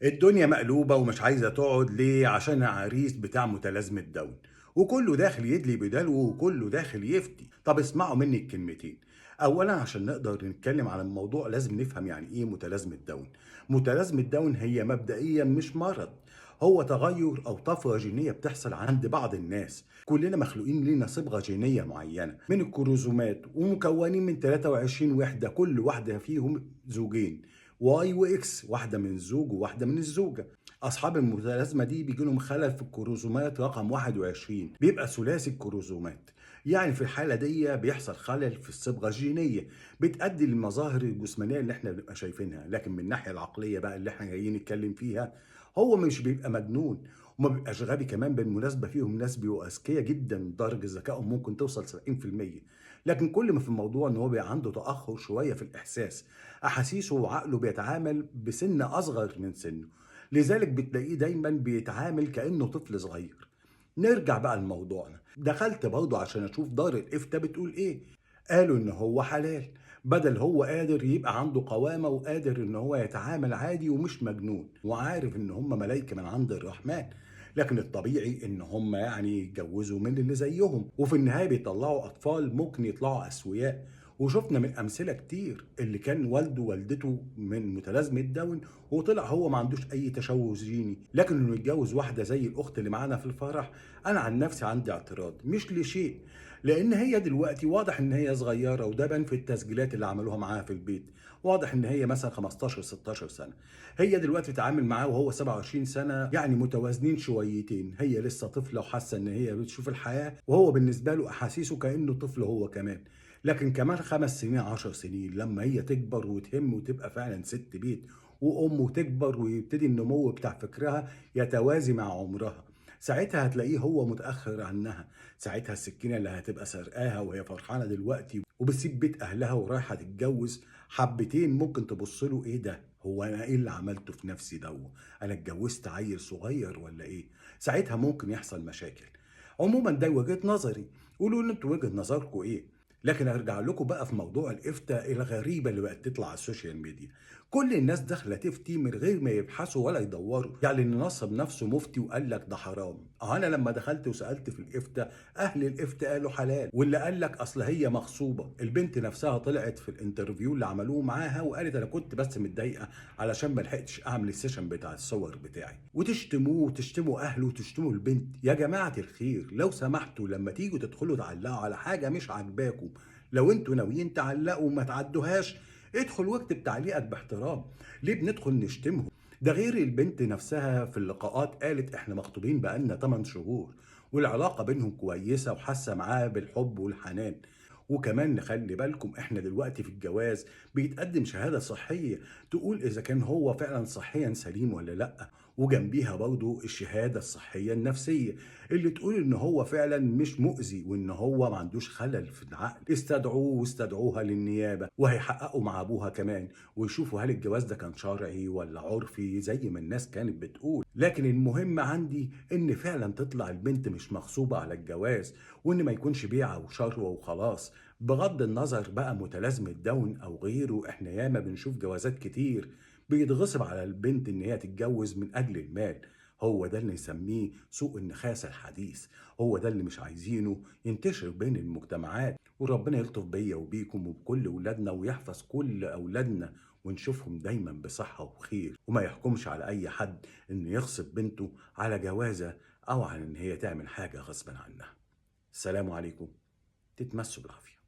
الدنيا مقلوبة ومش عايزة تقعد ليه؟ عشان عريس بتاع متلازمة داون، وكله داخل يدلي بدلو وكله داخل يفتي. طب اسمعوا مني الكلمتين. أولا عشان نقدر نتكلم عن الموضوع لازم نفهم يعني إيه متلازمة داون. متلازمة داون هي مبدئيا مش مرض، هو تغير أو طفرة جينية بتحصل عند بعض الناس. كلنا مخلوقين لنا صبغة جينية معينة من الكروموسومات ومكونين من 23 وحدة، كل واحدة فيهم زوجين، واي واكس، واحده من الزوج وواحده من الزوجه. اصحاب المتلازمه دي بيجي لهم خلل في الكروموسومات رقم 21، بيبقى ثلاثي الكروموسومات. يعني في الحاله دي بيحصل خلل في الصبغه الجينيه، بتؤدي للمظاهر الجسمانيه اللي احنا بنبقى شايفينها. لكن من الناحيه العقليه بقى اللي احنا جايين نتكلم فيها، هو مش بيبقى مجنون وما بيبقاش غبي كمان. بالمناسبه فيهم ناس بيبقوا اذكياء جدا، درجه ذكائهم ممكن توصل 70%. لكن كل ما في الموضوع ان هو بيبقى عنده تاخر شويه في الاحساس، احاسيسه وعقله بيتعامل بسن اصغر من سنه، لذلك بتلاقيه دايما بيتعامل كانه طفل صغير. نرجع بقى لموضوعنا. دخلت برضه عشان اشوف دار الافتاء بتقول ايه. قالوا ان هو حلال، بدل هو قادر يبقى عنده قوامة وقادر ان هو يتعامل عادي ومش مجنون وعارف ان هم ملايكة من عند الرحمن. لكن الطبيعي ان هم يعني يتجوزوا من اللي زيهم، وفي النهاية بيطلعوا اطفال ممكن يطلعوا اسوياء. وشفنا من امثله كتير اللي كان والده ووالدته من متلازمه داون وطلع هو ما عندوش اي تشوه جيني. لكن انه يتجوز واحده زي الاخت اللي معانا في الفرح، انا عن نفسي عندي اعتراض مش لشيء، لان هي دلوقتي واضح ان هي صغيره، وده بان في التسجيلات اللي عملوها معاها في البيت. واضح ان هي مثلا 15 16 سنه. هي دلوقتي بتتعامل معاه وهو 27 سنه، يعني متوازنين شويتين. هي لسه طفله وحاسه ان هي بتشوف الحياه، وهو بالنسبه له احاسيسه كانه طفل هو كمان. لكن كمان 5 سنين 10 سنين لما هي تكبر وتهم وتبقى فعلا ست بيت وأم، وتكبر ويبتدي النمو بتاع فكرها يتوازي مع عمرها، ساعتها هتلاقيه هو متأخر عنها. ساعتها السكينة اللي هتبقى سرقاها وهي فرحانة دلوقتي وبتسيب بيت أهلها ورايحة تتجوز، حبتين ممكن تبص له إيه ده؟ هو أنا إيه اللي عملته في نفسي ده؟ أنا اتجوزت عيل صغير ولا إيه؟ ساعتها ممكن يحصل مشاكل. عموما ده وجهة نظري، قولوا لي انتوا وجهة نظركم ايه. لكن ارجع لكم بقى في موضوع الافتاء الغريبه اللي بقت تطلع على السوشيال ميديا. كل الناس داخله تفتي من غير ما يبحثوا ولا يدوروا، يعني اللي نصب نفسه مفتي وقال لك ده حرام. انا لما دخلت وسالت في الافتاء، اهل الافتاء قالوا حلال. واللي قال لك اصل هي مغصوبه، البنت نفسها طلعت في الانترفيو اللي عملوه معاها وقالت انا كنت بس متضايقه علشان ما لحقتش اعمل السيشن بتاع الصور بتاعي. وتشتموه وتشتموا اهله وتشتموا البنت. يا جماعه الخير لو سمحتوا لما تيجوا تدخلوا تعلقوا على حاجه مش عاجباكم، لو انتوا ناويين تعلقوا وما تعدوهاش، ادخل واكتب تعليقك باحترام. ليه بندخل نشتمهم؟ ده غير البنت نفسها في اللقاءات قالت احنا مخطوبين بقالنا 8 شهور والعلاقة بينهم كويسة وحاسة معاه بالحب والحنان. وكمان نخلي بالكم احنا دلوقتي في الجواز بيتقدم شهادة صحية تقول اذا كان هو فعلا صحيا سليم ولا لا، وجنبيها برضو الشهادة الصحية النفسية اللي تقول ان هو فعلا مش مؤذي وان هو ما عندوش خلل في العقل. استدعوه واستدعوها للنيابة وهيحققوا مع ابوها كمان ويشوفوا هل الجواز ده كان شرعي ولا عرفي زي ما الناس كانت بتقول. لكن المهم عندي ان فعلا تطلع البنت مش مغصوبة على الجواز، وان ما يكونش بيعة وشروة وخلاص. بغض النظر بقى متلازمة داون او غيره، احنا ياما بنشوف جوازات كتير بيتغصب على البنت ان هي تتجوز من اجل المال. هو ده اللي نسميه سوء النخاسة الحديث، هو ده اللي مش عايزينه ينتشر بين المجتمعات. وربنا يلطف بيا وبيكم وبكل ولادنا ويحفظ كل أولادنا ونشوفهم دايما بصحة وخير، وما يحكمش على أي حد إنه يغصب بنته على جوازة أو على إن هي تعمل حاجة غصبا عنها. السلام عليكم، تتمسوا بالعافية.